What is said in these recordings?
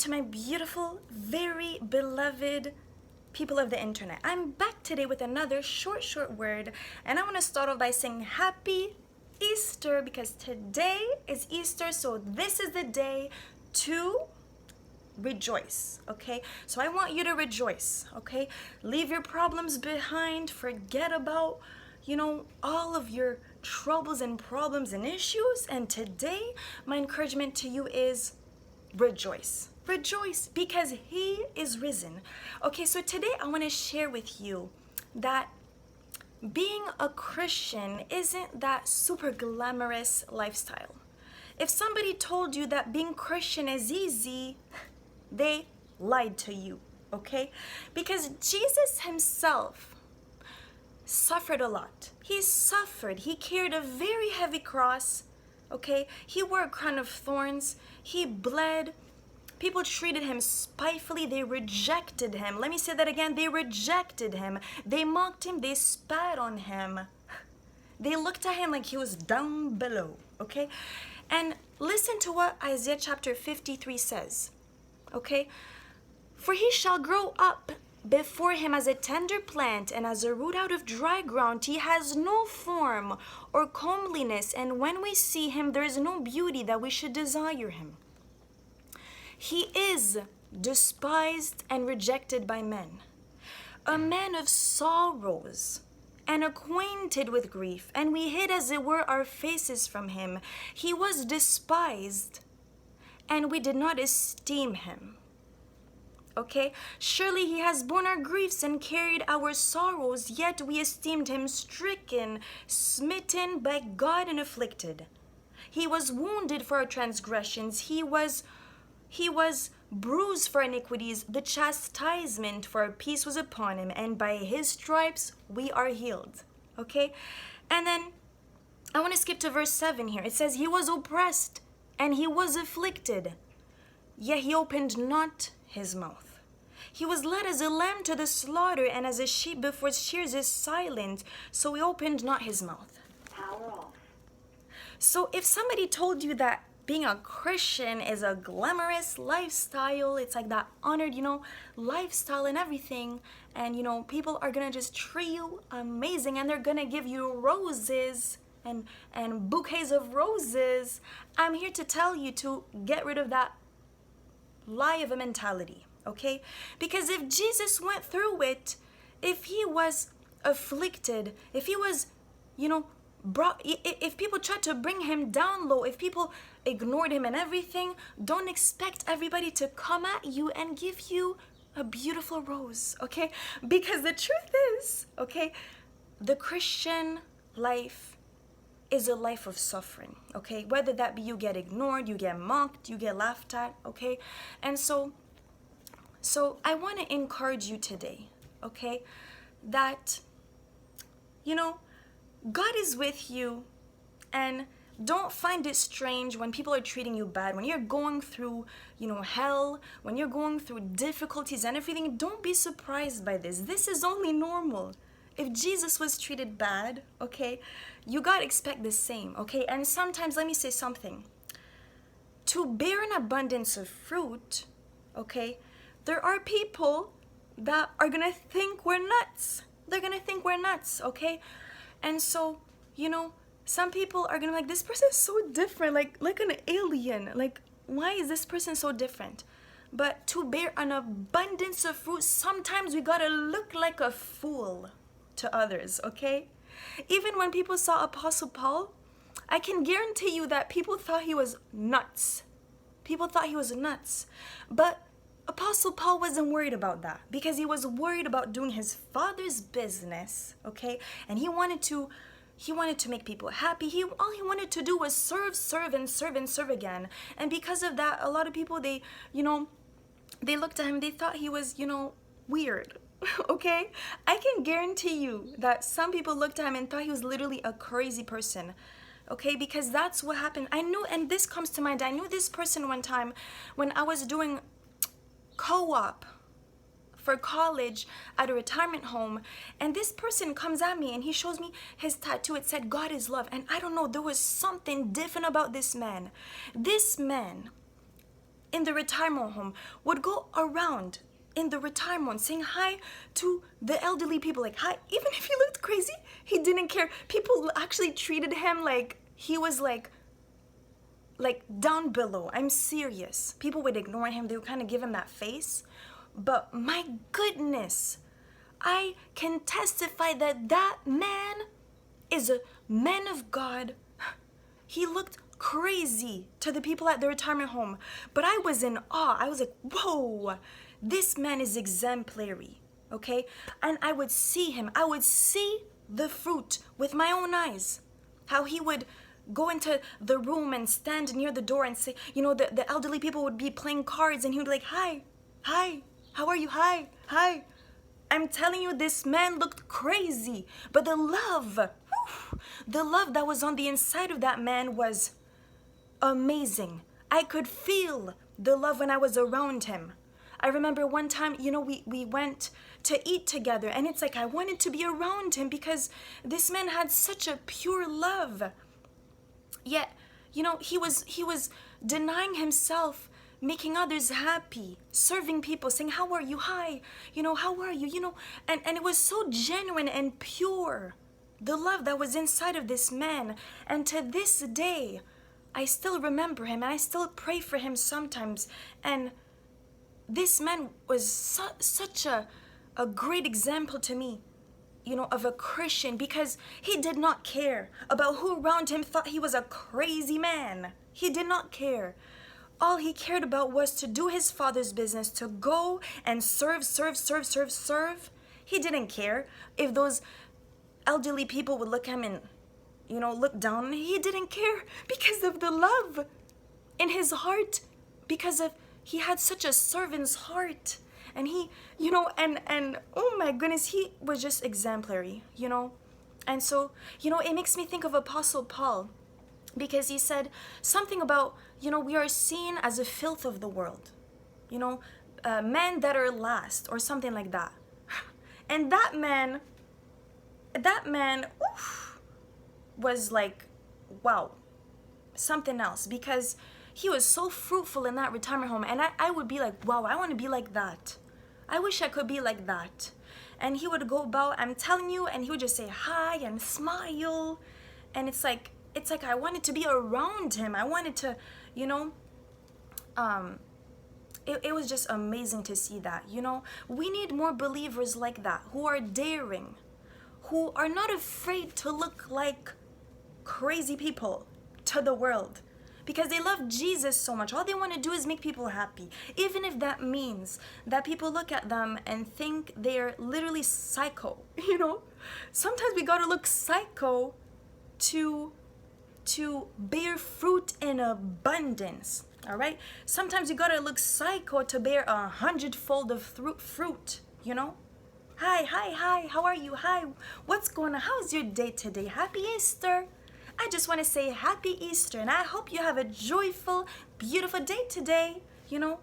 to my beautiful, very beloved people of the internet. I'm back today with another short word, and I want to start off by saying happy Easter, because today is Easter, so this is the day to rejoice, okay? So I want you to rejoice, okay? Leave your problems behind, forget about, all of your troubles and problems and issues, and today my encouragement to you is rejoice. Rejoice because he is risen. Okay, so today I want to share with you that being a Christian isn't that super glamorous lifestyle. If somebody told you that being Christian is easy, they lied to you, okay? Because Jesus himself suffered a lot. He suffered. He carried a very heavy cross, okay? He wore a crown of thorns. He bled. People treated him spitefully. They rejected him. Let me say that again. They rejected him. They mocked him. They spat on him. They looked at him like he was down below, okay? And listen to what Isaiah chapter 53 says, okay? For he shall grow up before him as a tender plant and as a root out of dry ground. He has no form or comeliness, and when we see him, there is no beauty that we should desire him. He is despised and rejected by men, a man of sorrows and acquainted with grief, and we hid as it were our faces from him. He was despised, and we did not esteem him. Okay? Surely he has borne our griefs and carried our sorrows, yet we esteemed him stricken, smitten by God, and afflicted. He was wounded for our transgressions. He was bruised for iniquities. The chastisement for our peace was upon him, and by his stripes we are healed. Okay? And then I want to skip to verse 7 here. It says, he was oppressed and he was afflicted, yet he opened not his mouth. He was led as a lamb to the slaughter, and as a sheep before its shears is silent, so he opened not his mouth. Power off. So if somebody told you that being a Christian is a glamorous lifestyle, it's like that honored, lifestyle and everything, and, people are gonna just treat you amazing, and they're gonna give you roses and bouquets of roses, I'm here to tell you to get rid of that lie of a mentality, okay? Because if Jesus went through it, if he was afflicted, if he was, if people tried to bring him down low, if people ignored him and everything, don't expect everybody to come at you and give you a beautiful rose, okay? Because the truth is, okay, the Christian life is a life of suffering, okay? Whether that be you get ignored, you get mocked, you get laughed at, okay? And so I want to encourage you today, okay, that, God is with you, and don't find it strange when people are treating you bad, when you're going through, hell, when you're going through difficulties and everything. Don't be surprised by this. This is only normal. If Jesus was treated bad, okay, you gotta expect the same, okay? And sometimes, let me say something. To bear an abundance of fruit, okay, there are people that are gonna think we're nuts. They're gonna think we're nuts, okay? And so, some people are gonna be like, this person is so different, like an alien. Like, why is this person so different? But to bear an abundance of fruit, sometimes we gotta look like a fool to others, okay? Even when people saw Apostle Paul, I can guarantee you that people thought he was nuts. People thought he was nuts. But Apostle Paul wasn't worried about that, because he was worried about doing his Father's business, okay? And he wanted to make people happy. All he wanted to do was serve again. And because of that, a lot of people, they looked at him, they thought he was, weird. Okay? I can guarantee you that some people looked at him and thought he was literally a crazy person. Okay? Because that's what happened. I knew, and this comes to mind, I knew this person one time when I was doing co-op for college at a retirement home, and this person comes at me and he shows me his tattoo. It said, God is love. And I don't know, there was something different about this man. This man in the retirement home would go around in the retirement saying hi to the elderly people, like hi, even if he looked crazy, he didn't care. People actually treated him like he was like down below. I'm serious. People would ignore him. They would kind of give him that face. But my goodness, I can testify that that man is a man of God. He looked crazy to the people at the retirement home, but I was in awe. I was like, whoa, this man is exemplary, okay? And I would see him. I would see the fruit with my own eyes. How he would go into the room and stand near the door and say, you know, the elderly people would be playing cards and he would be like, hi, hi, how are you? Hi, hi. I'm telling you, this man looked crazy, but the love that was on the inside of that man was amazing. I could feel the love when I was around him. I remember one time, you know, we went to eat together, and it's like I wanted to be around him because this man had such a pure love. Yet, you know, he was denying himself, making others happy, serving people, saying, how are you? Hi, you know, how are you? You know, and it was so genuine and pure, the love that was inside of this man. And to this day, I still remember him and I still pray for him sometimes. And this man was such a great example to me, you know, of a Christian, because he did not care about who around him thought he was a crazy man. He did not care. All he cared about was to do his Father's business, to go and serve. He didn't care if those elderly people would look at him and, you know, look down. He didn't care because of the love in his heart, because of he had such a servant's heart. And he, you know, and oh my goodness, he was just exemplary, you know. And so, you know, it makes me think of Apostle Paul, because he said something about, you know, we are seen as a filth of the world, you know, men that are last or something like that. And that man, oof, was like, wow, something else, because he was so fruitful in that retirement home. And I would be like, wow, I want to be like that. I wish I could be like that. And he would go about, I'm telling you, and he would just say hi and smile. And it's like I wanted to be around him. I wanted to, you know, it was just amazing to see that, you know. We need more believers like that, who are daring, who are not afraid to look like crazy people to the world, because they love Jesus so much. All they want to do is make people happy, even if that means that people look at them and think they're literally psycho, you know. Sometimes we gotta look psycho to bear fruit in abundance, all right? Sometimes you gotta look psycho to bear 100-fold of fruit, you know. Hi, how are you? Hi, what's going on? How's your day today? Happy Easter. I just want to say happy Easter, and I hope you have a joyful, beautiful day today. You know,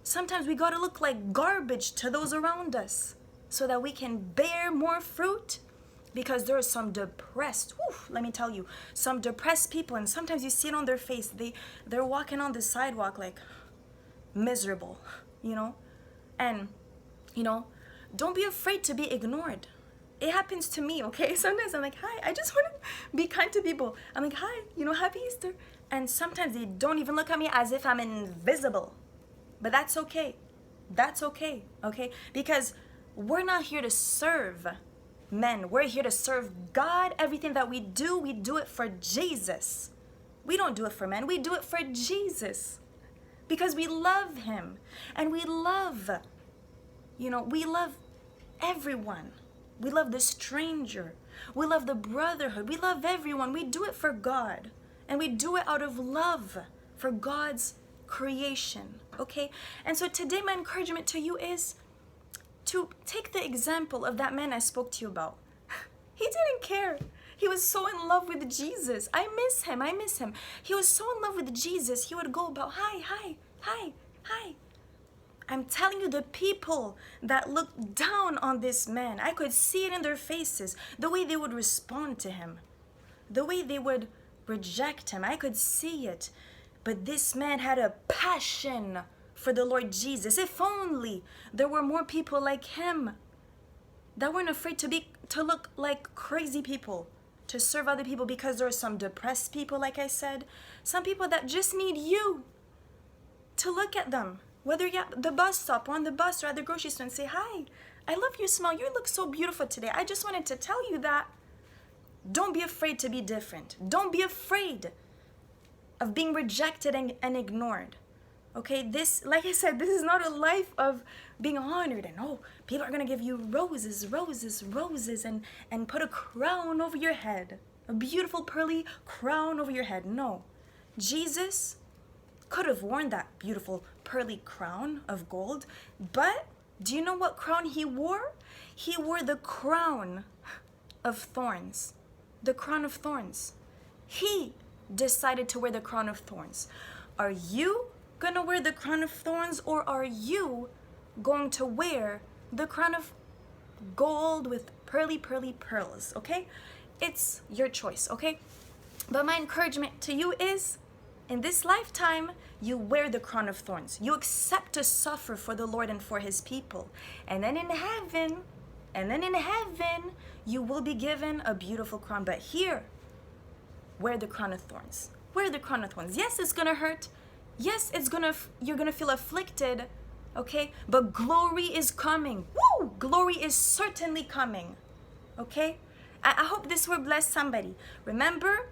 sometimes we gotta look like garbage to those around us so that we can bear more fruit, because there are some depressed, let me tell you, some depressed people, and sometimes you see it on their face. They're walking on the sidewalk like miserable, you know. And, you know, don't be afraid to be ignored. It happens to me, okay? Sometimes I'm like, hi, I just want to be kind to people. I'm like, hi, you know, happy Easter. And sometimes they don't even look at me as if I'm invisible. But that's okay. That's okay, okay? Because we're not here to serve men. We're here to serve God. Everything that we do it for Jesus. We don't do it for men. We do it for Jesus. Because we love him. And we love, you know, we love everyone. We love the stranger. We love the brotherhood. We love everyone. We do it for God. And we do it out of love for God's creation. Okay? And so today my encouragement to you is to take the example of that man I spoke to you about. He didn't care. He was so in love with Jesus. I miss him. He was so in love with Jesus. He would go about, hi. I'm telling you, the people that looked down on this man, I could see it in their faces, the way they would respond to him, the way they would reject him. I could see it. But this man had a passion for the Lord Jesus. If only there were more people like him that weren't afraid to look like crazy people, to serve other people, because there are some depressed people, like I said, some people that just need you to look at them, whether you're at the bus stop or on the bus or at the grocery store, and say, hi, I love your smile, you look so beautiful today. I just wanted to tell you that. Don't be afraid to be different. Don't be afraid of being rejected and ignored. Okay, this, like I said, this is not a life of being honored and, oh, people are gonna give you roses, roses, roses, and put a crown over your head, a beautiful pearly crown over your head. No, Jesus could have worn that beautiful pearly crown of gold, but do you know what crown he wore? He wore the crown of thorns. The crown of thorns. He decided to wear the crown of thorns. Are you gonna wear the crown of thorns, or are you going to wear the crown of gold with pearly, pearly pearls? Okay? It's your choice, okay? But my encouragement to you is, in this lifetime, you wear the crown of thorns. You accept to suffer for the Lord and for his people. And then in heaven, you will be given a beautiful crown. But here, wear the crown of thorns. Wear the crown of thorns. Yes, it's gonna hurt. Yes, you're gonna feel afflicted, okay? But glory is coming. Woo! Glory is certainly coming, okay? I hope this will bless somebody. Remember,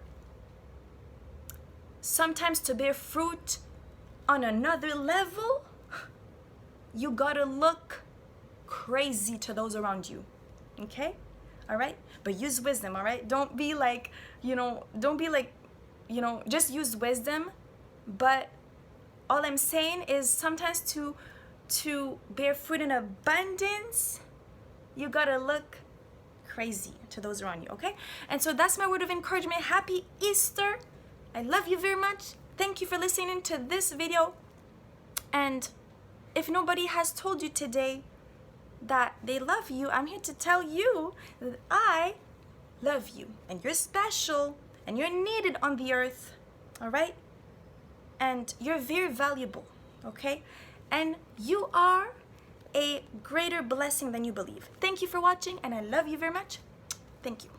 sometimes to bear fruit on another level, you gotta look crazy to those around you, okay? All right? But use wisdom, all right? Don't be like, just use wisdom. But all I'm saying is sometimes to bear fruit in abundance, you gotta look crazy to those around you, okay? And so that's my word of encouragement. Happy Easter. I love you very much. Thank you for listening to this video. And if nobody has told you today that they love you, I'm here to tell you that I love you. And you're special. And you're needed on the earth. All right? And you're very valuable. Okay? And you are a greater blessing than you believe. Thank you for watching. And I love you very much. Thank you.